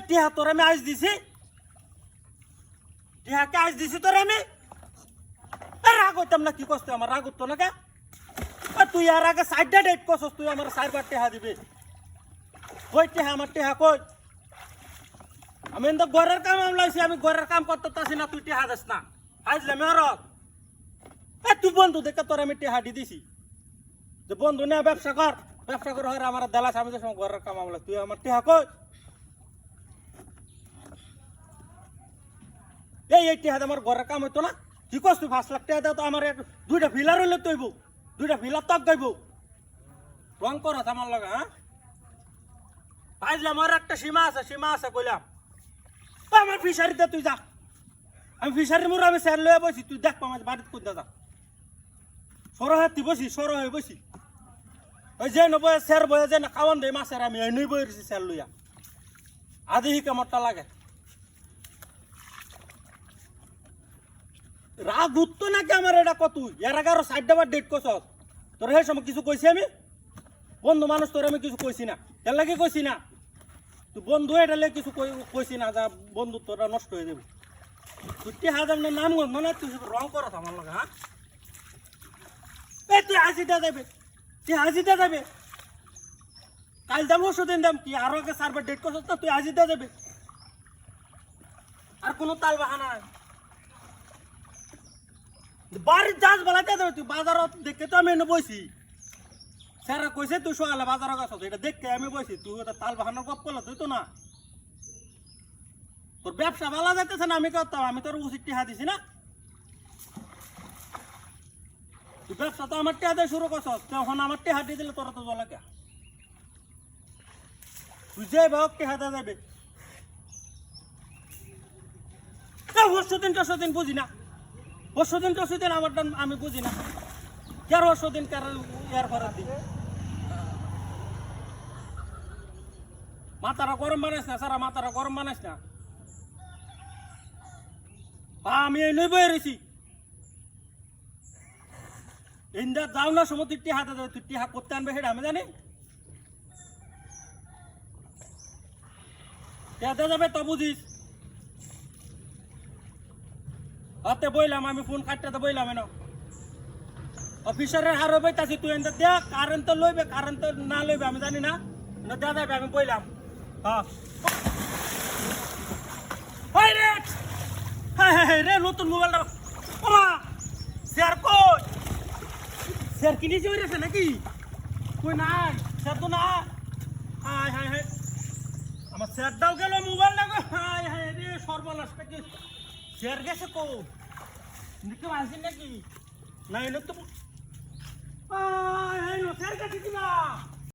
টিহা তোর আমি আজ দিছি, টিহাকে আজ দিছি তোর আমি। রাগ হইতাম না, কি করতে আমার রাগ হতো না কে? তুই আর আগে সাইডটা ডেট করছস, তুই আমার 4 বার টিহা দিবি। কই টিহা আমার টিহা কই? আমি তো ঘরের কাম আমলাইছি, আমি ঘরের কাম করতে তাছি না, তুই টিহা দিস না। আইজলে মেয়রত তুই বন্ধু দেখে তোর আমি টিহা দি দিছি যে বন্ধু না ব্যবসা কর, ব্যবসা করে হয় আমার দেলাস, আমি তো ঘরের কাম আমলা, তুই আমার টিহা কই? এই টিহা আমার ঘরের কাম হইতো না? কি করছ তুই? 5 লাখ টাকা দেও তো আমার 2টা ফিলার হইলে তৈব, 2টা ফিলার তক গাইব, রং করস আমার লগে। হ্যাঁ আইজলে আমার একটা সীমা আছে কইলাম। আমার ফিশারিতে তুই যা, আমি ফিশারির মোড় আমি স্যার লয়ে বসি, তুই দেখ আমার বাড়িতে কোথা যা। সর হাতি বসি, সর হয়ে বসি, ওই যে নবয়ে স্যার বয়ে যে না খাওয়ান দেয় মাছের, আমি এই নই বইছি স্যার লইয়া। আদি হি কামড়টা লাগে। রাগ উঠতো নাকি আমার? এটা কত এর আগে আরো 4টা বার ডেট করছ তোর, সেই সময় কিছু কইছি আমি? বন্ধু মানুষ তোর আমি কিছু কইছি না, এর লাগে কইছি না। তুই বন্ধু এটা লেগে কিছু কইছি না, যা বন্ধু তোরা নষ্ট হয়ে যাবে। তুই টিহা দাম নাম মানে তুই রং করছ আমার লগে। হ্যাঁ তুই হাজিটা যাবে, তুই হাজিটা যাবে, কাল দাম ওষুধের দাম কি আরো আগে 4 বার ডেট করছ তো, তুই হাজিটা যাবে। আর কোনো তাল বাহানা নাই, বাড়ির যাস বেলাতে যাবে। তুই বাজারত দেখে তো আমি এনে বইছি, স্যার কইছে তুই সকালে বাজারও গেছ, এটা দেখে আমি বইছি। তুই ওটা তাল বাহানোর গপ করলে তুই তো না, তোর ব্যবসা ভালো যাইতেছে না, আমি করতাম, আমি তোর উচিত টিহা দিছি না। তুই ব্যবসা তো আমার টিহা দিয়ে শুরু করছ, তখন আমার টিহা দিয়ে দিলে তোরা তো জ্বলা কে? তুই যে ভাব টিহা দেওয়া যাবে। পরশুদিন বুঝি না, পরশুদিন আমার আমি বুঝি না, কেন পরশুদিন কার ইয়ার ফরার দিন মাথারা গরম বানাইস না, সারা মাথারা গরম বানাইস না। আমি এই নই বয়ে রয়েছি, ইন্দা যাও না সময় তুই টিহা দেবে, তুই টিহা করতে আনবে সেটা আমি জানি। টিহা যাবে তো বুঝিস। হাতে বইলাম আমি, ফোন কাটতে বইলাম এনে অফিসারের হার বইতাছি, তুই এনে দেখ কারেন্ট তো লইবে, কারেন্ট তো না লইবে আমি জানি না, দেওয়া যাবে আমি বইলাম। হ্যাঁ রে নতুন মোবাইলটা স্যার কই? স্যার কিনেছি হয়েছে নাকি? কই নাই স্যার তো না। হায় হায় হায় আমার স্যারটাও গেল, মোবাইল না। হায় হায় রে সর্বনাশটা কি, স্যার গেছে কো? কেউ আসেন নাকি? না এনে তো